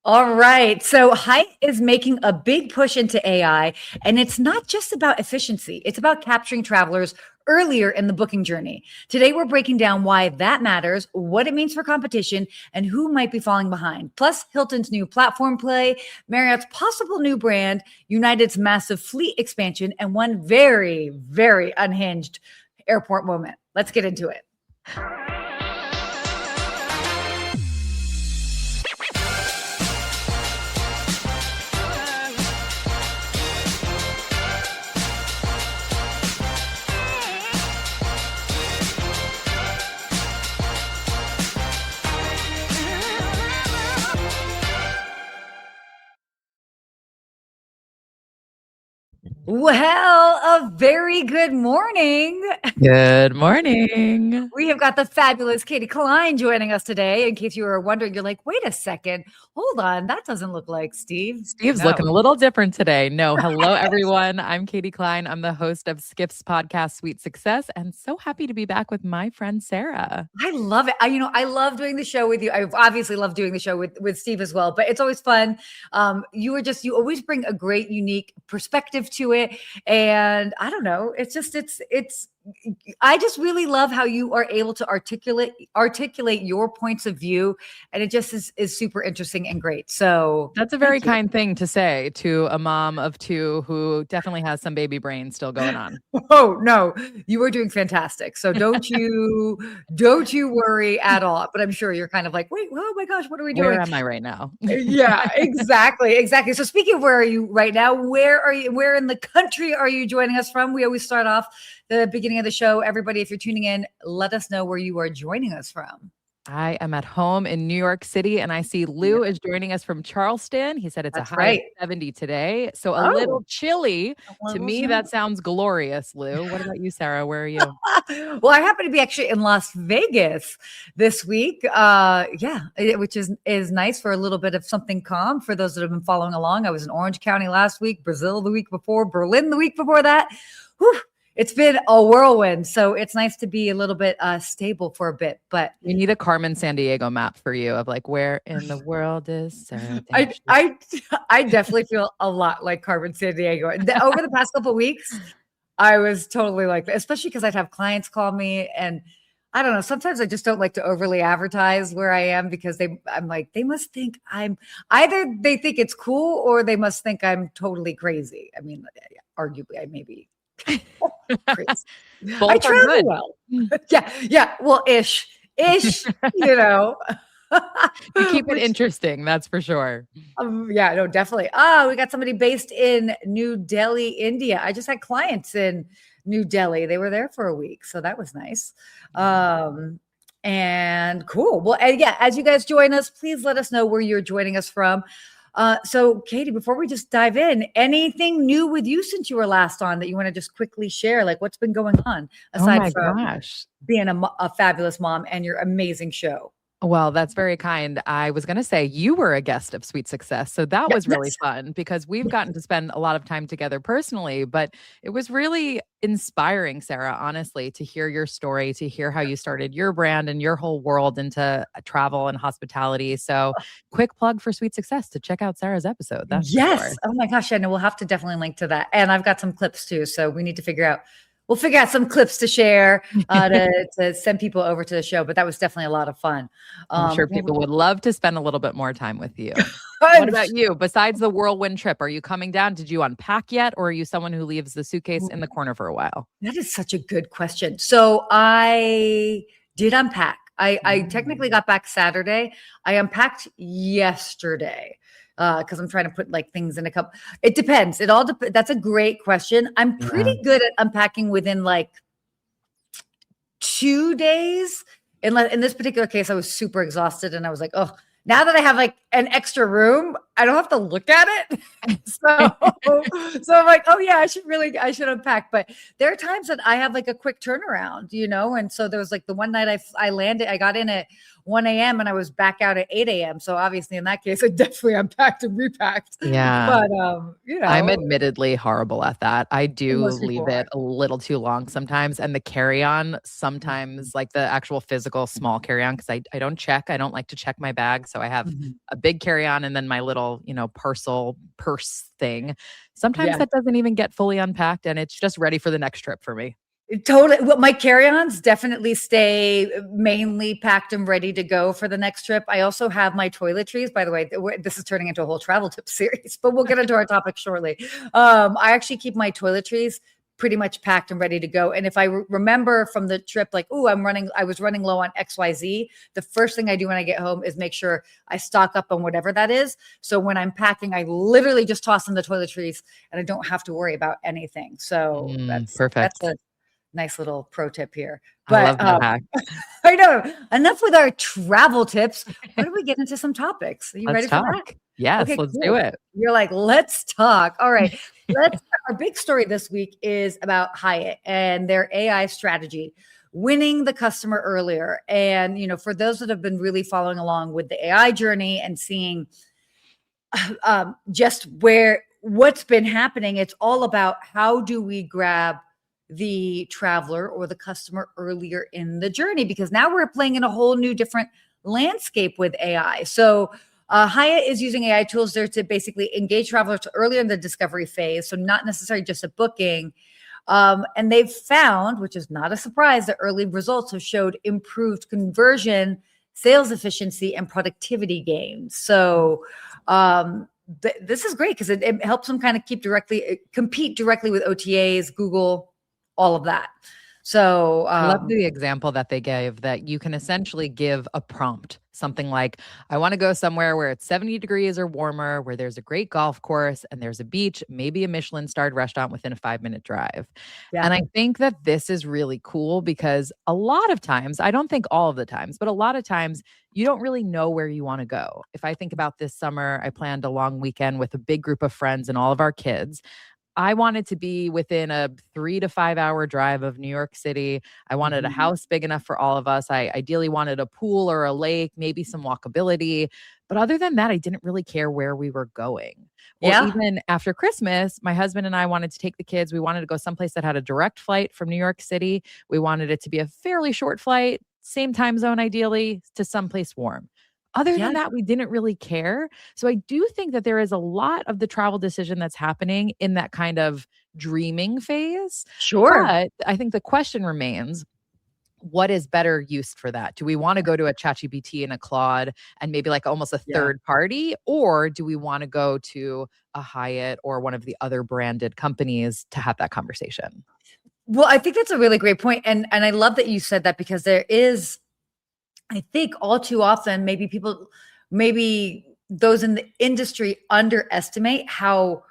All right. So Hyatt is making a big push into AI, and it's not just about efficiency. It's about capturing travelers earlier in the booking journey. Today, we're breaking down why that matters, what it means for competition, and who might be falling behind. Plus, Hilton's new platform play, Marriott's possible new brand, United's massive fleet expansion, and one very, very unhinged airport moment. Let's get into it. Well, a very good morning. Good morning. We have got the fabulous Katie Klein joining us today. In case you were wondering, you're like, wait a second, hold on, that doesn't look like Steve. Steve's looking a little different today. No, hello everyone. I'm Katie Klein. I'm the host of Skift's podcast, Sweet Success, and so happy to be back with my friend Sarah. I love it. I love doing the show with you. I obviously love doing the show with Steve as well, but it's always fun. You always bring a great, unique perspective to it, and I don't know. It's I just really love how you are able to articulate your points of view, and it just is super interesting and great. So that's a very kind thing to say to a mom of two who definitely has some baby brain still going on. Oh no, you are doing fantastic. So don't you worry at all. But I'm sure you're kind of like, wait, oh my gosh, what are we doing? Where am I right now? Yeah, exactly. So speaking of where are you right now, where in the country are you joining us from? We always start off the beginning of the show. Everybody, if you're tuning in, let us know where you are joining us from. I am at home in New York City, and I see Lou is joining us from Charleston. He said it's a high of 70 today, so a little chilly. To me, that sounds glorious, Lou. What about you, Sarah? Where are you? Well, I happen to be actually in Las Vegas this week. Which is nice for a little bit of something calm for those that have been following along. I was in Orange County last week, Brazil the week before, Berlin the week before that. Whew. It's been a whirlwind, so it's nice to be a little bit stable for a bit. But we need a Carmen Sandiego map for you of like where in the world is Sarah? I definitely feel a lot like Carmen Sandiego. Over the past couple of weeks, I was totally like that, especially because I'd have clients call me, and I don't know. Sometimes I just don't like to overly advertise where I am because I'm like, they must think either they think it's cool or they must think I'm totally crazy. I mean, arguably, I may be. I travel well. Yeah. Well, ish, you know. You keep it interesting, that's for sure. Yeah, no, definitely. We got somebody based in New Delhi, India. I just had clients in New Delhi. They were there for a week, so that was nice. And cool. Well, as you guys join us, please let us know where you're joining us from. So Katie, before we just dive in, anything new with you since you were last on that you want to just quickly share? Like what's been going on aside from being a fabulous mom and your amazing show? Well, that's very kind. I was going to say you were a guest of Sweet Success. So that was really fun because we've gotten to spend a lot of time together personally, but it was really inspiring, Sarah, honestly, to hear your story, to hear how you started your brand and your whole world into travel and hospitality. So quick plug for Sweet Success to check out Sarah's episode. That's yes. Sure. Oh my gosh. I know we'll have to definitely link to that. And I've got some clips too. So we need to figure out some clips to share to send people over to the show. But that was definitely a lot of fun. I'm sure people would love to spend a little bit more time with you. What about you? Besides the whirlwind trip, are you coming down? Did you unpack yet? Or are you someone who leaves the suitcase in the corner for a while? That is such a good question. So I did unpack. I technically got back Saturday. I unpacked yesterday. Because I'm trying to put like things in a cup. It depends. It all depends. That's a great question. I'm pretty good at unpacking within like 2 days. In this particular case, I was super exhausted and I was like, oh, now that I have like an extra room, I don't have to look at it. So I'm like, oh yeah, I should unpack. But there are times that I have like a quick turnaround, you know? And so there was like the one night I landed, I got in at 1 a.m. and I was back out at 8 a.m. So obviously in that case, I definitely unpacked and repacked. Yeah. But, I'm admittedly horrible at that. I do leave it a little too long sometimes. And the carry-on sometimes, like the actual physical small carry-on, because I don't check. I don't like to check my bag. So I have a big carry-on and then my little, parcel purse thing. Sometimes Yeah. that doesn't even get fully unpacked and it's just ready for the next trip for me. Totally. Well, my carry-ons definitely stay mainly packed and ready to go for the next trip. I also have my toiletries. By the way, this is turning into a whole travel tip series, but we'll get into our topic shortly. I actually keep my toiletries pretty much packed and ready to go. And if I remember from the trip, like, oh, I was running low on XYZ. The first thing I do when I get home is make sure I stock up on whatever that is. So when I'm packing, I literally just toss in the toiletries and I don't have to worry about anything. So that's Perfect. a nice little pro tip here. I But love that hack. I know enough with our travel tips. Why don't we get into some topics? Are you Let's ready for that? talk. Yes, Okay, let's do cool. it. You're like, let's talk. All right. Our big story this week is about Hyatt and their AI strategy, winning the customer earlier. And, for those that have been really following along with the AI journey and seeing just what's been happening, it's all about how do we grab the traveler or the customer earlier in the journey, because now we're playing in a whole new different landscape with AI. So Hyatt is using AI tools there to basically engage travelers earlier in the discovery phase. So not necessarily just a booking. And they've found, which is not a surprise, that early results have showed improved conversion, sales efficiency, and productivity gains. So this is great because it helps them kind of compete directly with OTAs, Google, all of that. So I love the example that they gave that you can essentially give a prompt, something like, I want to go somewhere where it's 70 degrees or warmer, where there's a great golf course and there's a beach, maybe a Michelin-starred restaurant within a 5-minute drive. yeah, And I think that this is really cool because a lot of times, I don't think all of the times, but a lot of times you don't really know where you want to go. If I think about this summer, I planned a long weekend with a big group of friends and all of our kids. I wanted to be within a 3 to 5 hour drive of New York City. I wanted a house big enough for all of us. I ideally wanted a pool or a lake, maybe some walkability. But other than that, I didn't really care where we were going. Or yeah, even after Christmas, my husband and I wanted to take the kids. We wanted to go someplace that had a direct flight from New York City. We wanted it to be a fairly short flight, same time zone ideally, to someplace warm. Other yeah, than that, we didn't really care. So I do think that there is a lot of the travel decision that's happening in that kind of dreaming phase. sure, But I think the question remains, what is better used for that? Do we want to go to a ChatGPT and a Claude and maybe like almost a yeah. third party? Or do we want to go to a Hyatt or one of the other branded companies to have that conversation? Well, I think that's a really great point, and I love that you said that because there is, I think, all too often, maybe those in the industry underestimate how,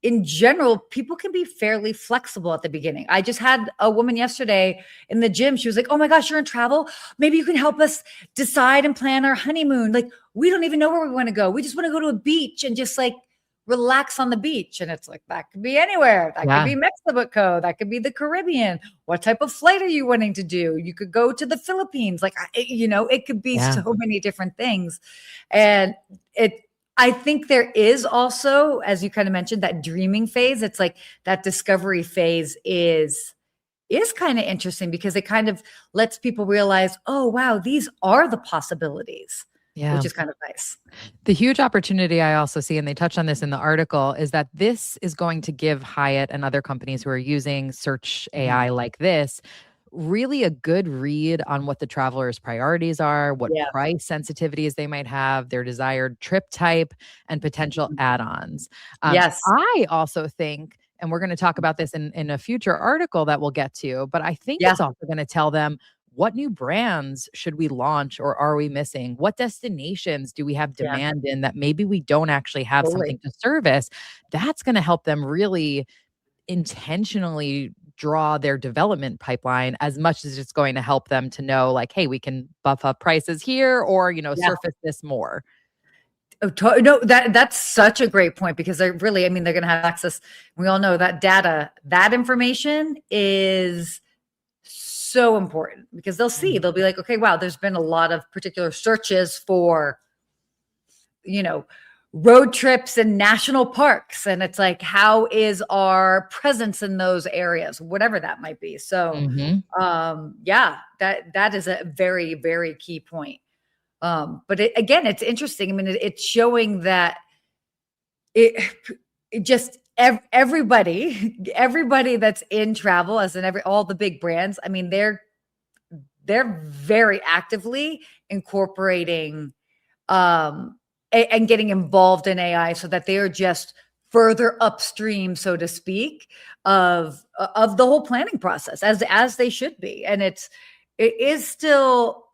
in general, people can be fairly flexible at the beginning. I just had a woman yesterday in the gym. She was like, "Oh my gosh, you're in travel. Maybe you can help us decide and plan our honeymoon. Like, we don't even know where we want to go. We just want to go to a beach and just like relax on the beach." And it's like, that could be anywhere. That could Yeah. be Mexico. That could be the Caribbean. What type of flight are you wanting to do? You could go to the Philippines. Like, it could be Yeah. so many different things. And I think there is also, as you kind of mentioned, that dreaming phase. It's like that discovery phase is kind of interesting because it kind of lets people realize, oh wow, these are the possibilities, Yeah. which is kind of nice. The huge opportunity I also see, and they touch on this in the article, is that this is going to give Hyatt and other companies who are using search AI like this really a good read on what the traveler's priorities are, what Yeah. price sensitivities they might have, their desired trip type, and potential add-ons. Yes. I also think, and we're going to talk about this in a future article that we'll get to, but I think Yeah. it's also going to tell them what new brands should we launch or are we missing? What destinations do we have Yeah. demand in that maybe we don't actually have Totally. something to service? That's going to help them really intentionally draw their development pipeline as much as it's going to help them to know like, hey, we can buff up prices here or, Yeah. surface this more. Oh, no, that's such a great point because they're really, I mean, they're going to have access. We all know that data, that information is so important because they'll be like, okay, wow, there's been a lot of particular searches for, you know, road trips and national parks. And it's like, how is our presence in those areas, whatever that might be. So, Mhm. yeah, that is a very, very key point. But again, it's interesting. I mean, it's showing that it just everybody that's in travel, as in all the big brands. I mean, they're very actively incorporating and getting involved in AI so that they are just further upstream, so to speak, of the whole planning process as they should be. And it is still,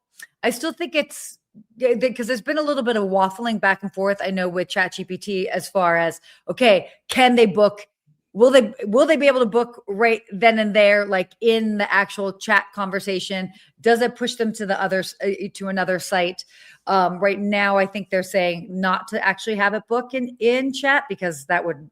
I still think it's because there's been a little bit of waffling back and forth. I know with ChatGPT as far as, okay, can they book? Will they be able to book right then and there, like in the actual chat conversation? Does it push them to the others to another site? Right now, I think they're saying not to actually have it book in chat because that would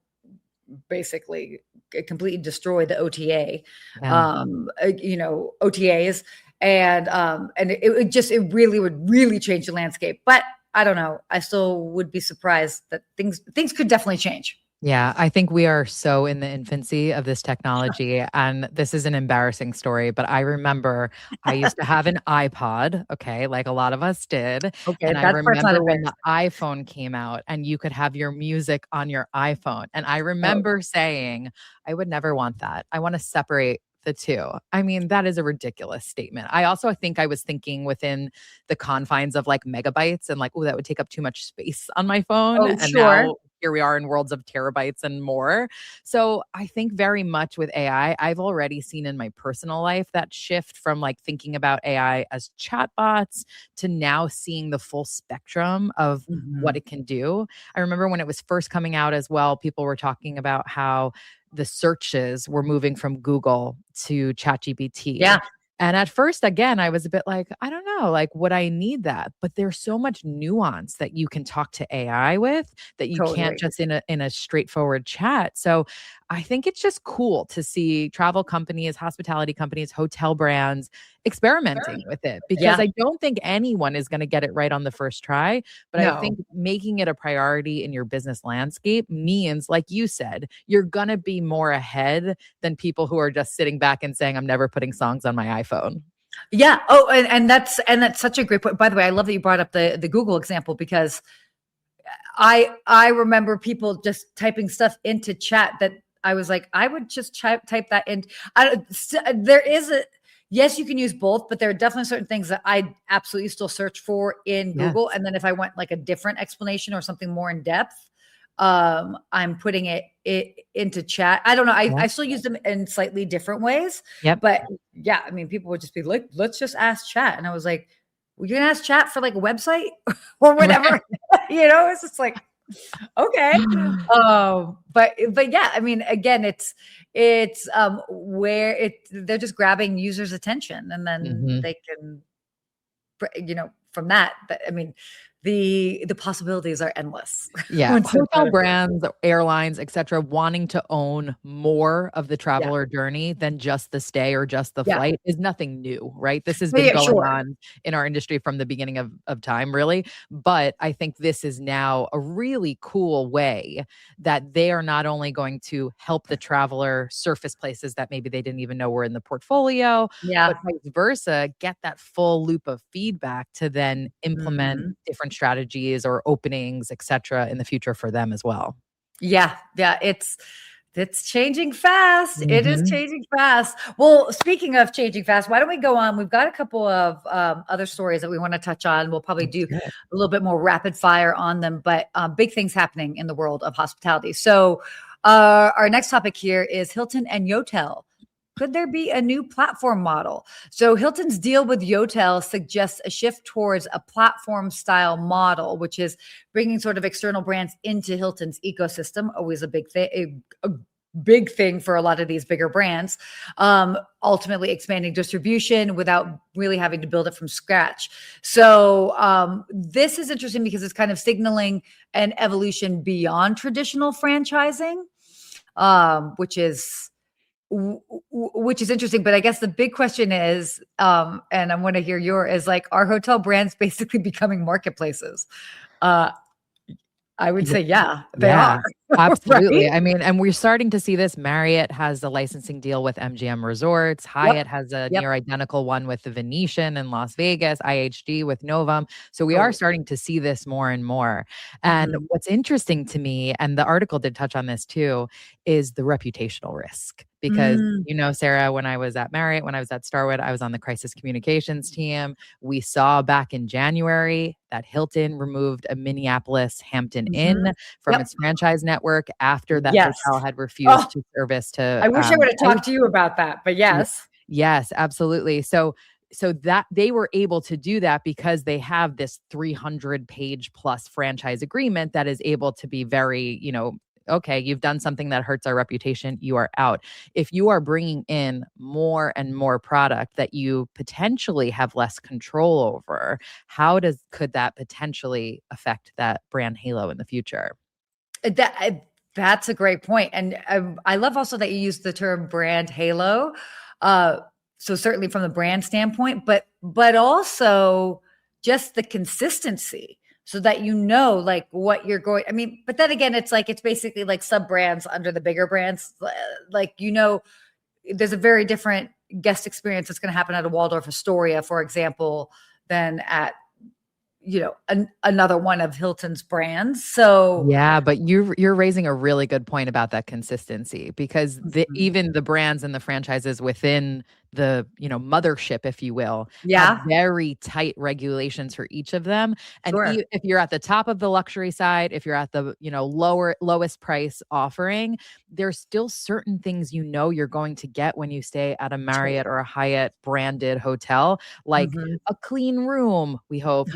basically completely destroy the OTA, OTAs, and it really would really change the landscape. But I don't know. I still would be surprised that things could definitely change. Yeah, I think we are so in the infancy of this technology. And this is an embarrassing story, but I remember I used to have an iPod, okay, like a lot of us did. Okay, And I remember when the iPhone came out and you could have your music on your iPhone. And I remember saying, I would never want that. I want to separate the two. I mean, that is a ridiculous statement. I also think I was thinking within the confines of like megabytes and like, oh, that would take up too much space on my phone. Oh, and sure. Now here we are in worlds of terabytes and more. So I think very much with AI, I've already seen in my personal life that shift from like thinking about AI as chatbots to now seeing the full spectrum of what it can do. I remember when it was first coming out as well, people were talking about how the searches were moving from Google to ChatGPT. Yeah. And at first, again, I was a bit like, I don't know, like, would I need that? But there's so much nuance that you can talk to AI with that you can't just in a straightforward chat. So I think it's just cool to see travel companies, hospitality companies, hotel brands experimenting with it because I don't think anyone is going to get it right on the first try. But I think making it a priority in your business landscape means, like you said, you're going to be more ahead than people who are just sitting back and saying, I'm never putting songs on my iPhone. Yeah. Oh, and that's such a great point. By the way, I love that you brought up the Google example because I remember people just typing stuff into chat that I was like, I would just type that in. There is yes, you can use both, but there are definitely certain things that I absolutely still search for in Google. And then if I want like a different explanation or something more in depth, I'm putting it into chat. I don't know. I still use them in slightly different ways. But yeah, I mean, people would just be like, let's just ask chat. And I was like, well, you're gonna ask chat for like a website or whatever. It's just like, okay. But yeah, I mean, again, it's where they're just grabbing users' attention and then they can, from that, I mean, the possibilities are endless. Yeah. Hotel brands, airlines, etc., wanting to own more of the traveler journey than just the stay or just the flight is nothing new, right? This has been going on in our industry from the beginning of time, really. But I think this is now a really cool way that they are not only going to help the traveler surface places that maybe they didn't even know were in the portfolio, but vice versa, get that full loop of feedback to then implement different strategies or openings, etc., in the future for them as well. Yeah. It's changing fast. It is changing fast. Well, speaking of changing fast, why don't we go on? We've got a couple of other stories that we want to touch on. We'll probably do a little bit more rapid fire on them, but big things happening in the world of hospitality. So our next topic here is Hilton and Yotel. Could there be a new platform model? So Hilton's deal with Yotel suggests a shift towards a platform style model, which is bringing sort of external brands into Hilton's ecosystem. Always a big thing, a big thing for a lot of these bigger brands. Ultimately expanding distribution without really having to build it from scratch. So this is interesting because it's kind of signaling an evolution beyond traditional franchising, which is interesting. But I guess the big question is, and I want to hear is like, are hotel brands basically becoming marketplaces? I would say, they are. Absolutely. right? I mean, and we're starting to see this. Marriott has a licensing deal with MGM Resorts. Yep. Hyatt has a Yep. near identical one with the Venetian in Las Vegas, IHG with Novum. So we are Totally. starting to see this more and more. And Mhm. what's interesting to me, and the article did touch on this too, is the reputational risk. Because, Mm. Sarah, when I was at Marriott, when I was at Starwood, I was on the crisis communications team. We saw back in January that Hilton removed a Minneapolis Hampton Inn Mhm. from Yep. its franchise network after that Yes. hotel had Oh, refused to service to I wish I would have talked to you about that, but y yes. yes, absolutely. So that they were able to do that because they have this 300-page plus franchise agreement that is able to be very, okay, you've done something that hurts our reputation, you are out. If you are bringing in more and more product that you potentially have less control over, could that potentially affect that brand halo in the future? That's a great point, and I love also that you use the term brand halo. Uh, so certainly from the brand standpoint, but also just the consistency, so that like what you're going. I mean, but then again, it's basically like sub brands under the bigger brands. Like there's a very different guest experience that's going to happen at a Waldorf Astoria, for example, than at another one of Hilton's brands. So. Yeah, but you're raising a really good point about that consistency because Mhm. even the brands and the franchises within the, mothership, if you will, have Yeah, very tight regulations for each of them. And sure. if you're at the top of the luxury side, if you're at the, lowest price offering, there's still certain things you're going to get when you stay at a Marriott or a Hyatt branded hotel, like Mhm. a clean room, we hope,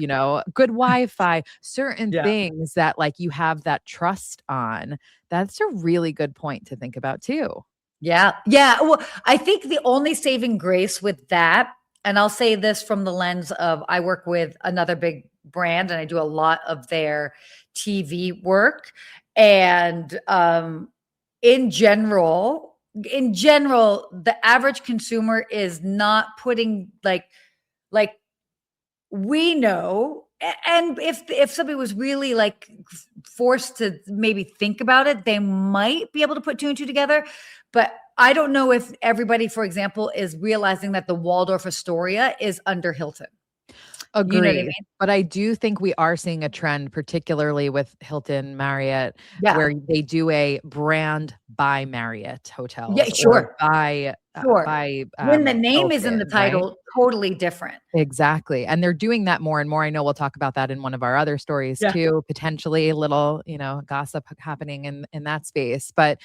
good Wi-Fi, certain Yeah. things that like you have that trust on. That's a really good point to think about too. Yeah. Yeah. Well, I think the only saving grace with that, and I'll say this from the lens of I work with another big brand and I do a lot of their TV work. And in general, the average consumer is not putting like we know, and if somebody was really like forced to maybe think about it, they might be able to put two and two together. But I don't know if everybody, for example, is realizing that the Waldorf Astoria is under Hilton. You know what I Agreed. mean? But I do think we are seeing a trend, particularly with Hilton, Marriott, Yeah. where they do a brand by Marriott Yeah, hotels or sure. by Sure. When the name is in the Hilton, right? title, totally different. Exactly, and they're doing that more and more. I know we'll talk about that in one of our other stories Yeah. too, potentially a little, gossip happening in that space, but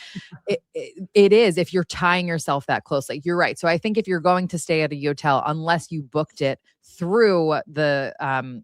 it is if you're tying yourself that closely. You're right. So I think if you're going to stay at a hotel, unless you booked it through the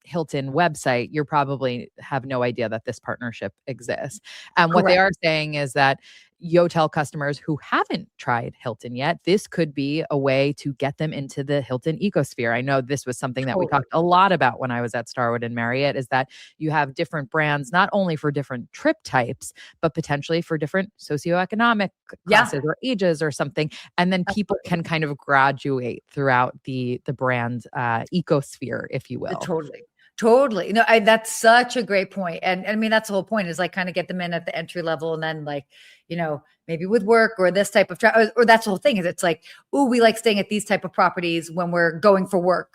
Hilton website, you probably have no idea that this partnership exists. And what they Correct. are saying is that Yotel customers who haven't tried Hilton yet, this could be a way to get them into the Hilton ecosphere. I know this was something that we Totally. talked a lot about when I was at Starwood and Marriott, is that you have different brands, not only for different trip types, but potentially for different socioeconomic Yeah. classes or ages or something. And then people Absolutely. can kind of graduate throughout the brand ecosphere, if you will. Totally. Totally. No, that's such a great point. And I mean, that's the whole point is like kind of get them in at the entry level and then like, maybe with work or this type of travel, or that's the whole thing is it's like, oh, we like staying at these type of properties when we're going for work,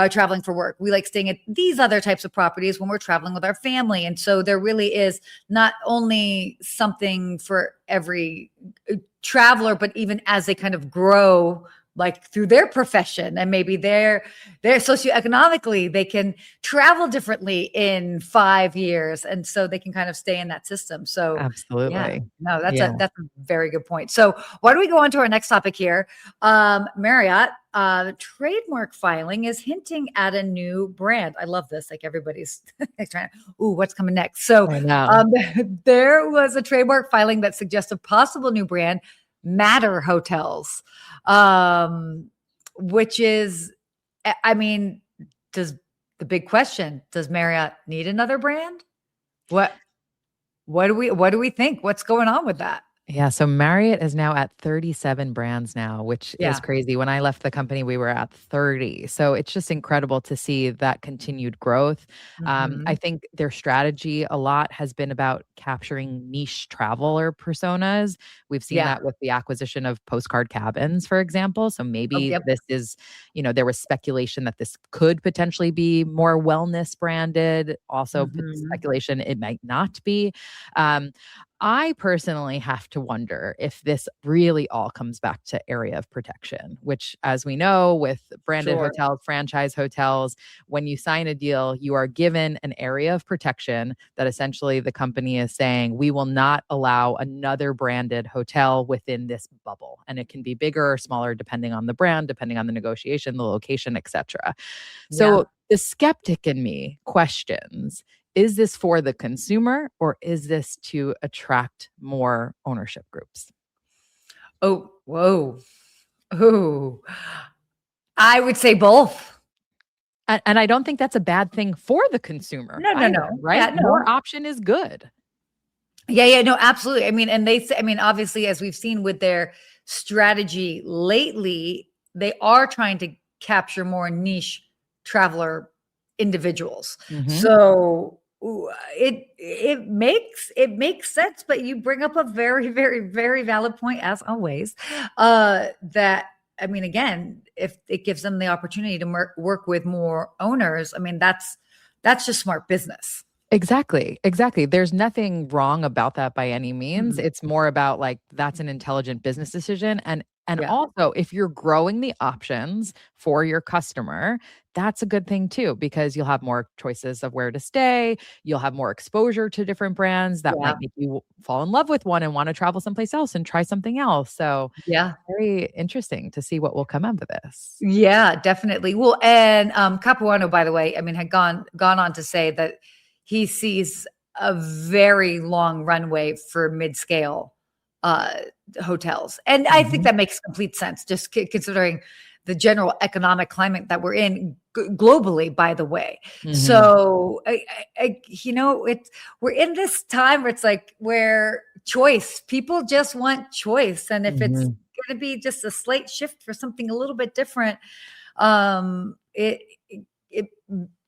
traveling for work. We like staying at these other types of properties when we're traveling with our family. And so there really is not only something for every traveler, but even as they kind of grow like through their profession and maybe they're socioeconomically they can travel differently in 5 years and so they can kind of stay in that system. So yeah, Absolutely. no, that's Yeah. a very good point. So why don't we go on to our next topic here? Marriott trademark filing is hinting at a new brand. I love this, like everybody's trying to, ooh, what's coming next? So I know. um there was a trademark filing that suggests a possible new brand, Matter Hotels, um, which is, I mean, does the big question, does Marriott need another brand? What what do we think? What's going on with that? Yeah, so Marriott is now at 37 brands now, which is Yeah. crazy. When I left the company, we were at 30. So it's just incredible to see that continued growth. I Hmm. think their strategy a lot has been about capturing niche traveler personas. We've seen Yeah. that with the acquisition of Postcard Cabins, for example. So Oh, maybe yep. this is, there was speculation that this could potentially be more wellness branded. Also, Hmm. speculation it might not be. Um, I personally have to wonder if this really all comes back to area of protection, which, as we know, with branded Sure. hotels, franchise hotels, when you sign a deal, you are given an area of protection that essentially the company is saying, we will not allow another branded hotel within this bubble. And it can be bigger or smaller depending on the brand, depending on the negotiation, the location, etc. Yeah. So the skeptic in me questions, is this for the consumer or is this to attract more ownership groups? Oh, whoa. Oh, I would say both. And I don't think that's a bad thing for the consumer No, no, either, no. Yeah, right? More no. option is good. Yeah, yeah, no, absolutely. I mean, and I mean, obviously, as we've seen with their strategy lately, they are trying to capture more niche traveler individuals. Mhm. So it makes sense, but you bring up a very, very, very valid point, as always. That I mean, again, if it gives them the opportunity to work with more owners, I mean, that's just smart business. Exactly, exactly. There's nothing wrong about that by any means. Mhm. It's more about like that's an intelligent business decision and Yeah. also if you're growing the options for your customer, that's a good thing too because you'll have more choices of where to stay, you'll have more exposure to different brands that Yeah. might make you fall in love with one and want to travel someplace else and try something else. So, Yeah. very interesting to see what will come out of this. Yeah, definitely. Well, and Capuano, by the way, I mean, had gone on to say that he sees a very long runway for mid-scale uh hotels. And I think Mhm. that makes complete sense, just considering the general economic climate that we're in globally, by the way. Mhm. So it's we're in this time where it's like where choice, people just want choice. And if it's Mhm. going to be just a slight shift for something a little bit different, um it it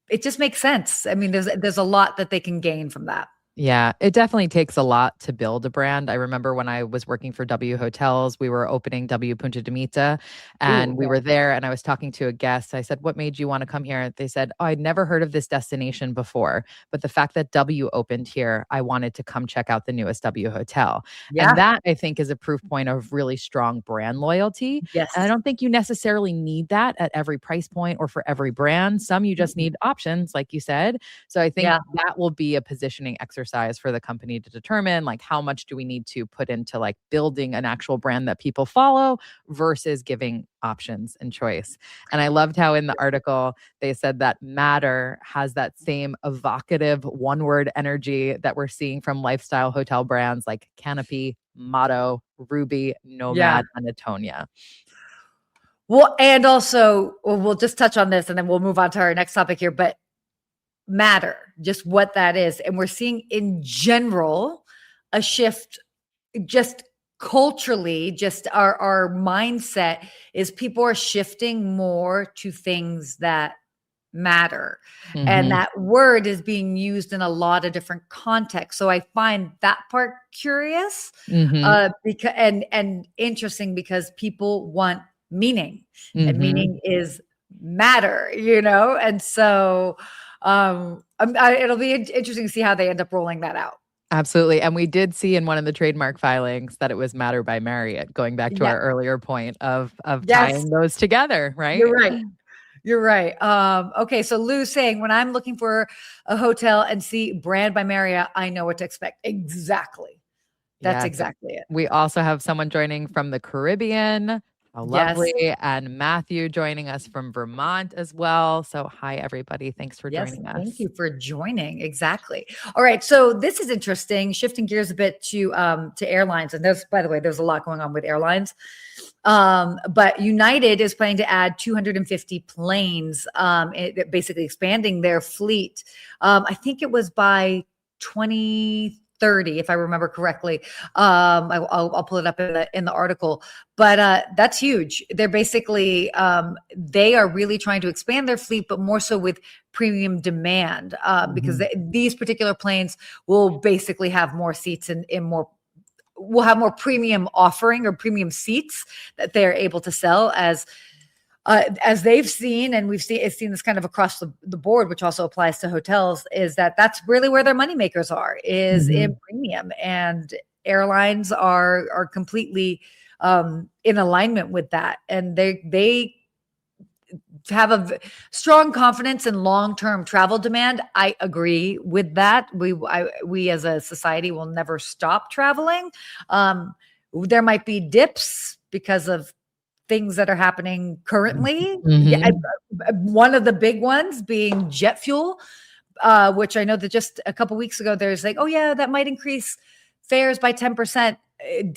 it just makes sense. I mean, there's a lot that they can gain from that. Yeah, it definitely takes a lot to build a brand. I remember when I was working for W Hotels, we were opening W Punta de Mita, Ooh, and we yeah. were there and I was talking to a guest. I said, "What made you want to come here?" They said, "Oh, I'd never heard of this destination before, but the fact that W opened here, I wanted to come check out the newest W hotel." And Yeah. that I think is a proof point of really strong brand loyalty. And I Yes. don't think you necessarily need that at every price point or for every brand. Some you just Mhm. need options, like you said. So I think Yeah. that will be a positioning exercise for the company to determine like how much do we need to put into like building an actual brand that people follow versus giving options and choice. And I loved how in the article they said that Matter has that same evocative one word energy that we're seeing from lifestyle hotel brands like Canopy, Motto, Ruby, Yeah. Nomad, and Atonia. Well, and also, well, we'll just touch on this and then we'll move on to our next topic here, but matter, just what that is. And we're seeing in general a shift just culturally, just our mindset is people are shifting more to things that matter. And Mhm. that word is being used in a lot of different contexts. So I find that part curious, Mhm. because and interesting because people want meaning, and Mhm. meaning is matter, you know? And so it'll be interesting to see how they end up rolling that out. Absolutely, and we did see in one of the trademark filings that it was Matter by Marriott, going back to Yeah. our earlier point of Yes, tying those together, you're right? right. You're right. Okay, so Lou's saying when I'm looking for a hotel and see brand by Marriott, I know what to expect. Exactly. That's Yes. exactly it. We also have someone joining from the Caribbean. How Yes. lovely. And Matthew joining us from Vermont as well. So, hi, everybody. Thanks for Yes. joining Thank us. you for joining. Exactly. All right. So this is interesting. Shifting gears a bit to airlines, and there's, by the way, there's a lot going on with airlines. But United is planning to add 250 planes, basically expanding their fleet. I think it was by 2030 30, if I remember correctly. I'll pull it up in the article, but that's huge. They're basically they are really trying to expand their fleet, but more so with premium demand, because these particular planes will basically have more seats and more. Will have more premium offering or premium seats that they're able to sell as they've seen, and we've seen this kind of across the board, which also applies to hotels, is that's really where their moneymakers are, is in premium, and airlines are completely in alignment with that, and they have a strong confidence in long-term travel demand. I agree with that. We as a society will never stop traveling. There might be dips because of things that are happening currently. Yeah, one of the big ones being jet fuel, which I know that just a couple weeks ago, there's like, oh yeah, that might increase fares by 10%.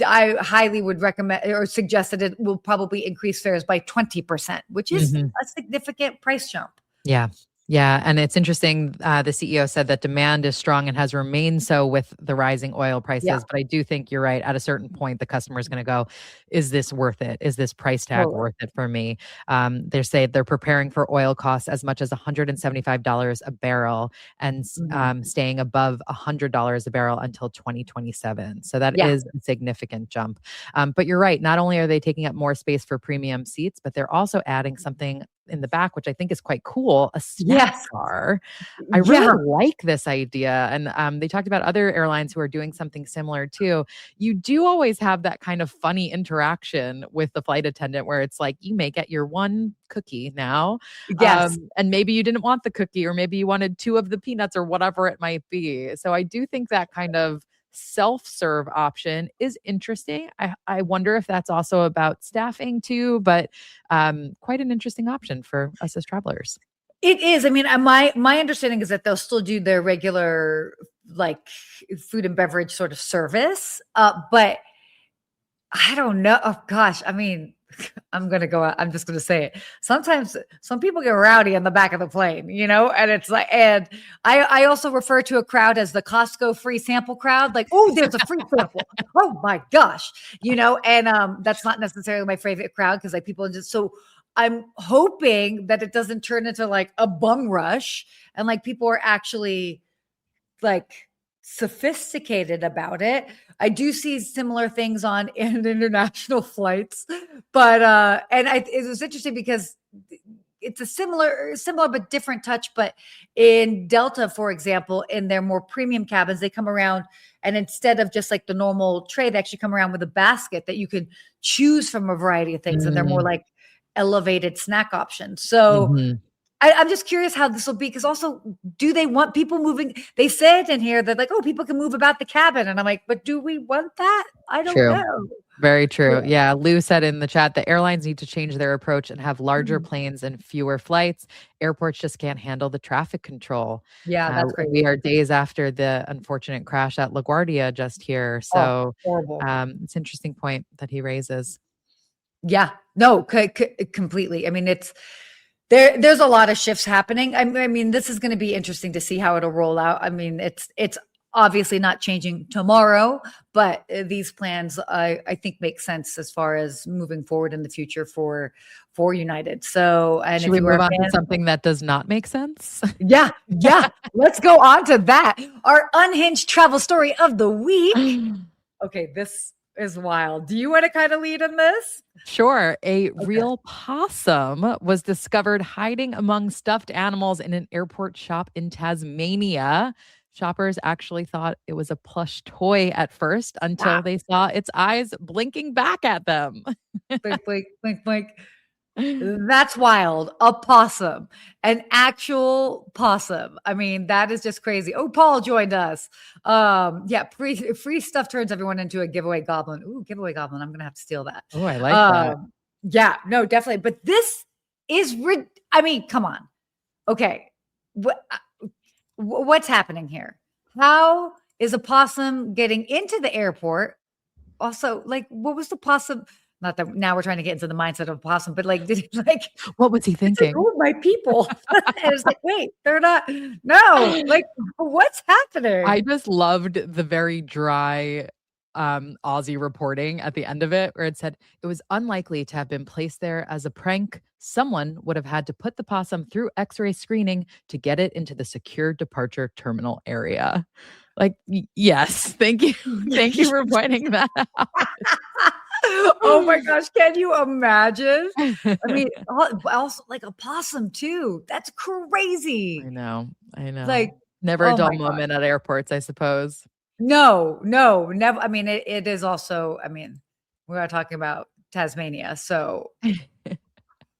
I highly would recommend or suggest that it will probably increase fares by 20%, which is a significant price jump. Yeah. Yeah. And it's interesting. The CEO said that demand is strong and has remained so with the rising oil prices. Yeah. But I do think you're right. At a certain point, the customer is going to go, is this worth it? Is this price tag worth it for me? They say they're preparing for oil costs as much as $175 a barrel and staying above $100 a barrel until 2027. So that is a significant jump. But you're right. Not only are they taking up more space for premium seats, but they're also adding something in the back, which I think is quite cool, a snack bar. I really like this idea. And they talked about other airlines who are doing something similar too. You do always have that kind of funny interaction with the flight attendant where it's like, you may get your one cookie now. Yes. And maybe you didn't want the cookie, or maybe you wanted 2 of the peanuts or whatever it might be. So I do think that kind of self-serve option is interesting. I wonder if that's also about staffing too, but quite an interesting option for us as travelers. It is. I mean, my understanding is that they'll still do their regular like food and beverage sort of service, but I don't know. Oh gosh, I mean, I'm gonna go out. I'm just gonna say it. Sometimes some people get rowdy in the back of the plane, and it's like, and I also refer to a crowd as the Costco free sample crowd. Like, oh, there's a free sample. Oh my gosh, and that's not necessarily my favorite crowd because people just so. I'm hoping that it doesn't turn into like a bum rush and like people are actually like sophisticated about it. I do see similar things on international flights, but it was interesting because it's a similar but different touch. But in Delta, for example, in their more premium cabins, they come around and instead of just like the normal tray, they actually come around with a basket that you can choose from a variety of things, and they're more like elevated snack options. So I'm just curious how this will be, because also, do they want people moving? They said in here that like, oh, people can move about the cabin. And I'm like, but do we want that? I don't know. Very true. Yeah. Lou said in the chat, the airlines need to change their approach and have larger planes and fewer flights. Airports just can't handle the traffic control. Yeah, that's great. We are days after the unfortunate crash at LaGuardia just here. So it's an interesting point that he raises. Yeah, no, completely. I mean, there's a lot of shifts happening. I mean, this is going to be interesting to see how it'll roll out. I mean, it's obviously not changing tomorrow, but these plans I think make sense as far as moving forward in the future for United. So, and should we move on to something that does not make sense? Yeah. Let's go on to that. Our unhinged travel story of the week. Okay, this is wild. Do you want to kind of lead in this? Sure. A real possum was discovered hiding among stuffed animals in an airport shop in Tasmania. Shoppers actually thought it was a plush toy at first until they saw its eyes blinking back at them. Blink, blink, blink, blink. That's wild. A possum, an actual possum. I mean, that is just crazy. Oh, Paul joined us. Free stuff turns everyone into a giveaway goblin. Ooh, giveaway goblin. I'm gonna have to steal that. Oh, I like that. Yeah, no, definitely. But this is, I mean, come on. Okay, what's happening here? How is a possum getting into the airport? Also, like, what was the possum? Not that now we're trying to get into the mindset of possum, but like, did he like, What was he it's like, thinking? oh, my people. And it's like, wait, they're not, no, like, what's I happening? just loved the very dry Aussie reporting at the end of it, where it said it was unlikely to have been placed there as a prank. Someone would have had to put the possum through x-ray screening to get it into the secure departure terminal area. Like, yes, thank you. Thank you for pointing that out. Oh my gosh, can you imagine? I mean, also like a possum too. That's crazy. I know. I know. Like, Never a oh dull my gosh. moment at airports, I suppose. No, no, never. I mean, it is also, I mean, we are talking about Tasmania. So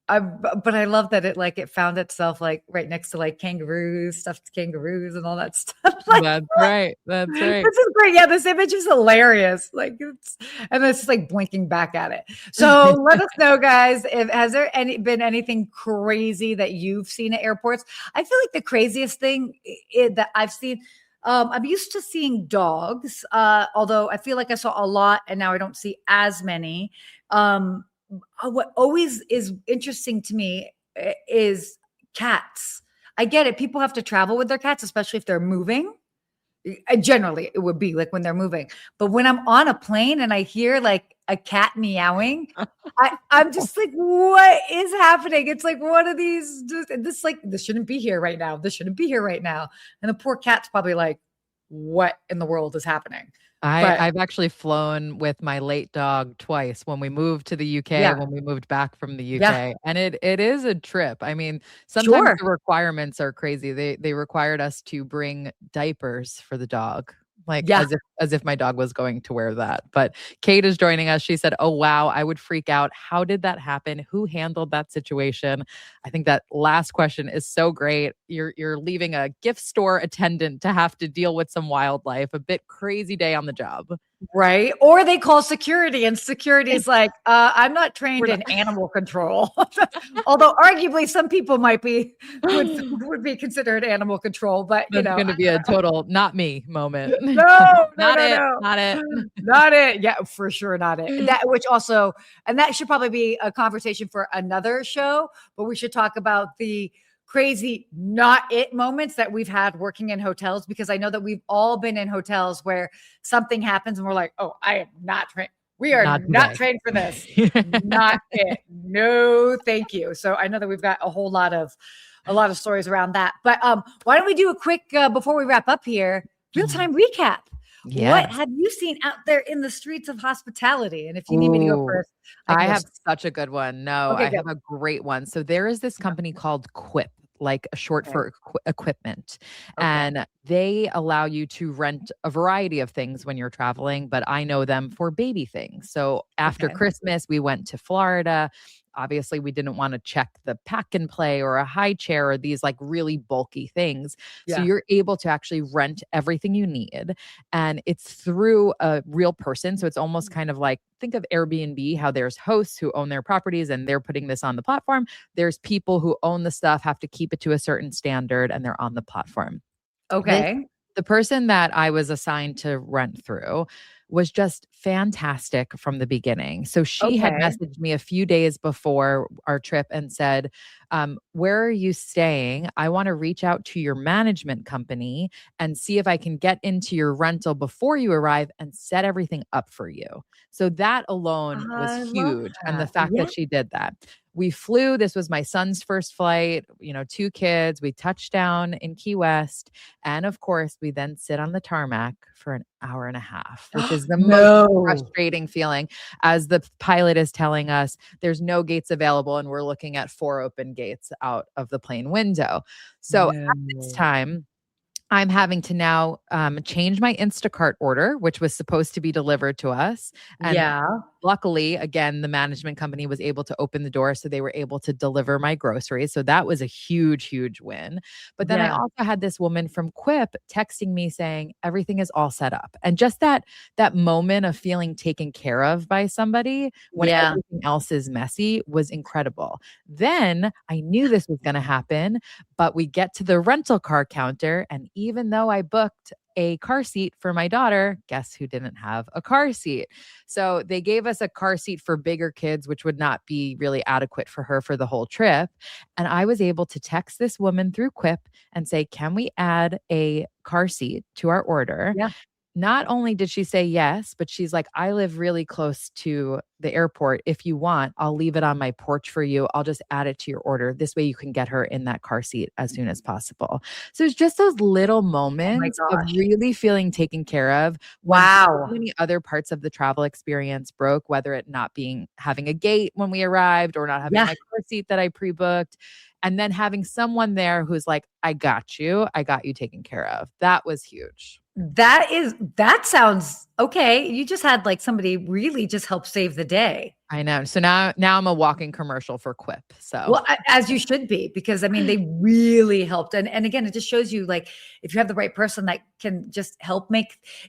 but I love that it found itself like right next to like kangaroos, stuffed kangaroos and all that stuff. Like, That's right. That's right. this is great. Yeah, this image is hilarious. Like and it's just like blinking back at it. So let us know, guys, if has there been anything crazy that you've seen at airports? I feel like the craziest thing that I've seen. I'm used to seeing dogs, although I feel like I saw a lot, and now I don't see as many. What always is interesting to me is cats. I get it. People have to travel with their cats, especially if they're moving. Generally, it would be like when they're moving. But when I'm on a plane and I hear like a cat meowing, I'm just like, what is happening? It's like, what are these? This shouldn't be here right now. This shouldn't be here right now. And the poor cat's probably like, what in the world is happening? But I've actually flown with my late dog twice when we moved to the UK, yeah, when we moved back from the yeah, UK. And it is a trip. I mean, sometimes sure. the requirements are crazy. They required us to bring diapers for the dog. Like Yeah. as if my dog was going to wear that. But Kate is joining us. She said, "Oh wow, I would freak out. How did that happen? Who handled that situation?" I think that last question is so great. You're leaving a gift store attendant to have to deal with some wildlife. A bit crazy day on the job. Right. Or they call security, and security is like, I'm not We're trained not. in animal control. Although arguably some people might be would be considered animal control, but That's going to be a total not me moment. no, no, Not no, it. no. Not it. Not it. Yeah, for sure not it. That which also, and that should probably be a conversation for another show, but we should talk about the crazy not it moments that we've had working in hotels, because I know that we've all been in hotels where something happens and we're like, oh, I am not trained. We are Not not today. trained for this. Not it. No, thank you. So I know that we've got a lot of stories around that. But why don't we do a quick before we wrap up here, real-time recap. What Yes. have you seen out there in the streets of hospitality? And if you need me to go Ooh, first, I I can go. have such a good one. No, Okay, I good. have a great one. So there is this company called Quip, like a short Okay. for equipment, Okay. and they allow you to rent a variety of things when you're traveling, but I know them for baby things. So after Okay. Christmas, we went to Florida. Obviously, we didn't want to check the pack and play or a high chair or these like really bulky things. So Yeah. you're able to actually rent everything you need, and it's through a real person. So it's almost kind of like, think of Airbnb, how there's hosts who own their properties and they're putting this on the platform. There's people who own the stuff, have to keep it to a certain standard, and they're on the platform. This Okay. the person that I was assigned to rent through was just fantastic from the beginning. So she had Okay. messaged me a few days before our trip and said, "Where are you staying? I want to reach out to your management company and see if I can get into your rental before you arrive and set everything up for you." So that alone was I love huge. And the that. fact Yeah. that she did that. We flew. This was my son's first flight, 2 kids. We touched down in Key West. And of course, we then sit on the tarmac for an hour and a half, which is the most No. frustrating feeling as the pilot is telling us there's no gates available. And we're looking at 4 open gates out of the plane window. So at this No. time, I'm having to now change my Instacart order, which was supposed to be delivered to us. And Yeah. luckily, again, the management company was able to open the door. So they were able to deliver my groceries. So that was a huge, huge win. But then I Yeah. also had this woman from Quip texting me saying everything is all set up. And just that moment of feeling taken care of by somebody when Yeah. everything else is messy was incredible. Then I knew this was going to happen, but we get to the rental car counter. And even though I booked a car seat for my daughter. Guess who didn't have a car seat? So they gave us a car seat for bigger kids, which would not be really adequate for her for the whole trip. And I was able to text this woman through Quip and say, can we add a car seat to our order? Yeah. Not only did she say yes, but she's like, I live really close to the airport. If you want, I'll leave it on my porch for you. I'll just add it to your order. This way you can get her in that car seat as soon as possible. So it's just those little Oh my moments of gosh. really feeling taken care of when so Wow. many other parts of the travel experience broke, whether it not being having a gate when we arrived or not having Yeah. my car seat that I pre-booked. And then having someone there who's like, I got you taken care of. That was huge. That sounds okay. You just had like somebody really just help save the day. I know. So now I'm a walking commercial for Quip. So Well, as you should be, because I mean, they really helped. And again, it just shows you like if you have the right person that can just help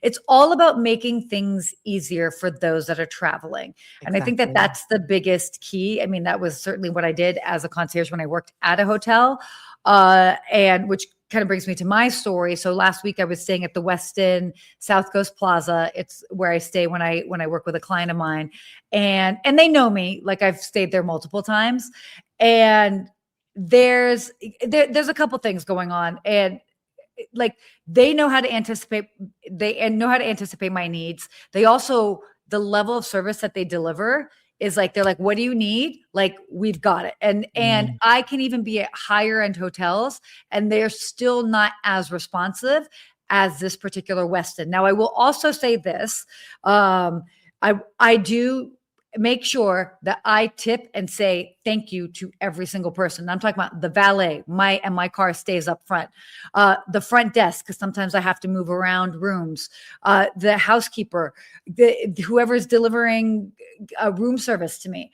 it's all about making things easier for those that are traveling. And I think that exactly. that's the biggest key. I mean, that was certainly what I did as a concierge when I worked at a hotel. And which kind of brings me to my story. So last week I was staying at the Westin South Coast Plaza. It's where I stay when I work with a client of mine, and they know me, like I've stayed there multiple times. And there's a couple things going on, and like they know how to anticipate my needs. They also, the level of service that they deliver is like, they're like, what do you need? Like, we've got it. And Mm. I can even be at higher end hotels and they're still not as responsive as this particular Westin. Now, I will also say this. I do make sure that I tip and say thank you to every single person. I'm talking about the valet, my car stays up front, the front desk, because sometimes I have to move around rooms, the housekeeper, whoever's delivering a room service to me.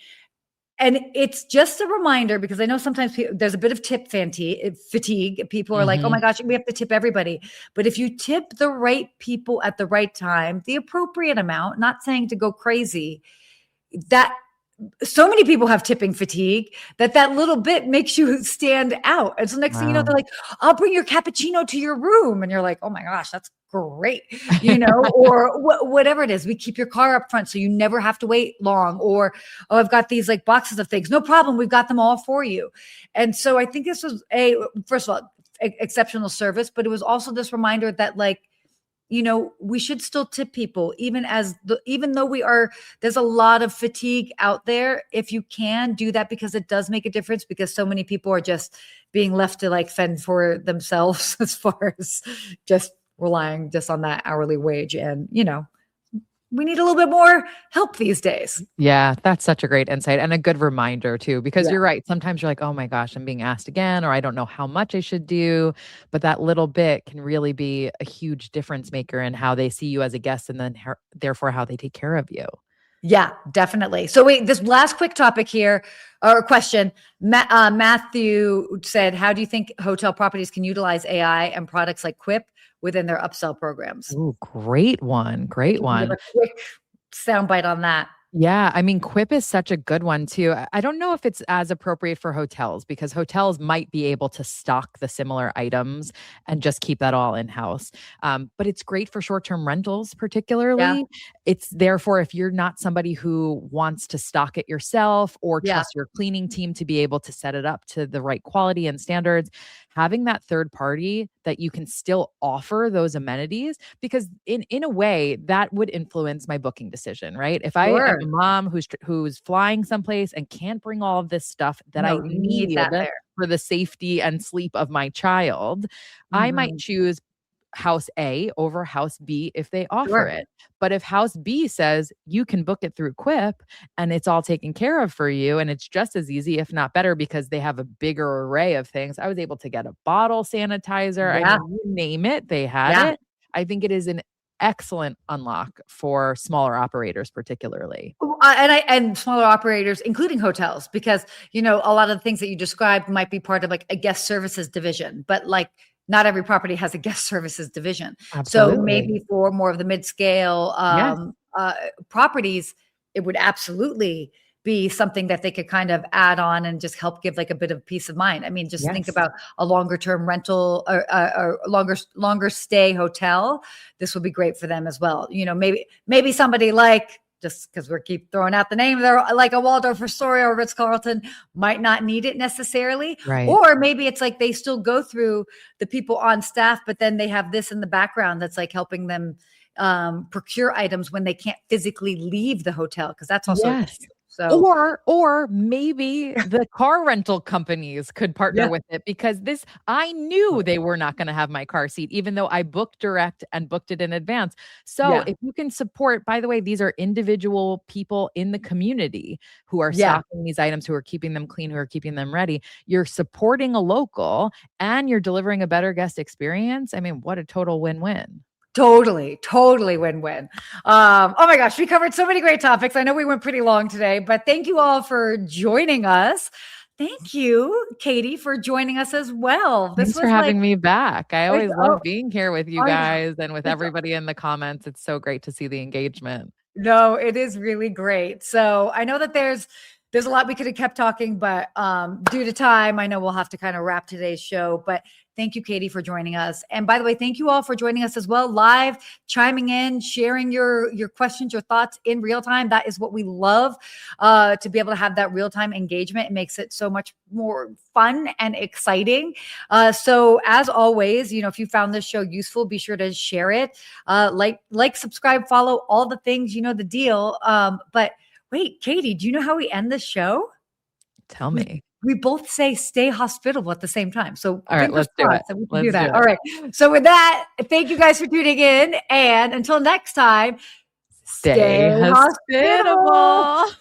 And it's just a reminder, because I know sometimes there's a bit of tip fatigue. People are like, oh my Mhm. gosh, we have to tip everybody. But if you tip the right people at the right time, the appropriate amount, not saying to go crazy, that so many people have tipping fatigue that little bit makes you stand out. And so next thing you know, they're Wow. like, I'll bring your cappuccino to your room. And you're like, oh my gosh, that's great. Or whatever it is. We keep your car up front so you never have to wait long. Or, oh, I've got these like boxes of things. No problem. We've got them all for you. And so I think this was first of all, exceptional service, but it was also this reminder that like, we should still tip people, even though there's a lot of fatigue out there. If you can do that, because it does make a difference, because so many people are just being left to like fend for themselves as far as just relying just on that hourly wage. And, we need a little bit more help these days. Yeah, that's such a great insight and a good reminder too, because Yeah. you're right. Sometimes you're like, oh my gosh, I'm being asked again, or I don't know how much I should do. But that little bit can really be a huge difference maker in how they see you as a guest and then therefore how they take care of you. Yeah, definitely. So wait, this last quick topic here, or question. Matthew said, how do you think hotel properties can utilize AI and products like Quip within their upsell programs? Ooh, great one. Great Can you give one. a quick soundbite on that? Yeah, I mean, Quip is such a good one too. I don't know if it's as appropriate for hotels because hotels might be able to stock the similar items and just keep that all in house. But it's great for short term rentals, Yeah. particularly. It's therefore, if you're not somebody who wants to stock it yourself or Yeah. trust your cleaning team to be able to set it up to the right quality and standards, having that third party that you can still offer those amenities, because in a way that would influence my booking decision, right? If I am Sure. a mom who's flying someplace and can't bring all of this stuff that I No, you need need that there. for the safety and sleep of my child, I might Mhm. choose house A over house B if they offer Sure. it. But if house B says you can book it through Quip and it's all taken care of for you and it's just as easy, if not better, because they have a bigger array of things. I was able to get a bottle sanitizer. I Yeah. mean, you name it, they had Yeah. it. I think it is an excellent unlock for smaller operators, particularly. And smaller operators, including hotels, because a lot of the things that you described might be part of like a guest services division, but like not every property has a guest services division. So Absolutely. maybe for more of the mid-scale Yes. properties, it would absolutely be something that they could kind of add on and just help give like a bit of peace of mind. I mean, just think Yes. about a longer term rental or longer stay hotel. This would be great for them as well. Maybe somebody like, just because we keep throwing out the name there, like a Waldorf Astoria or Ritz-Carlton might not need it necessarily. Right. Or maybe it's like they still go through the people on staff, but then they have this in the background that's like helping them procure items when they can't physically leave the hotel, because that's also an Yes. issue. So Or maybe the car rental companies could partner yeah, with it, because I knew they were not going to have my car seat, even though I booked direct and booked it in advance. So yeah, if you can support, by the way, these are individual people in the community who are yeah. stocking these items, who are keeping them clean, who are keeping them ready. You're supporting a local and you're delivering a better guest experience. I mean, what a total win-win. Totally win-win. Oh my gosh, we covered so many great topics. I know we went pretty long today, but thank you all for joining us. Thank you, Katie, for joining us as well. This Thanks for was like, having me back. I always love being here with you I know. guys and with everybody in the comments. It's so great to see the engagement. No, it is really great. So I know that there's a lot we could have kept talking, but due to time, I know we'll have to kind of wrap today's show. But thank you, Katie, for joining us. And by the way, thank you all for joining us as well, live, chiming in, sharing your questions, your thoughts in real time. That is what we love, to be able to have that real time engagement. It makes it so much more fun and exciting. So as always, if you found this show useful, be sure to share it, like, subscribe, follow, all the things. You know the deal. But wait, Katie, do you know how we end this show? Tell me. We both say stay hospitable at the same time. So All right, let's do it. that we can do that. All right. So with that, thank you guys for tuning in. And until next time, Stay hospitable.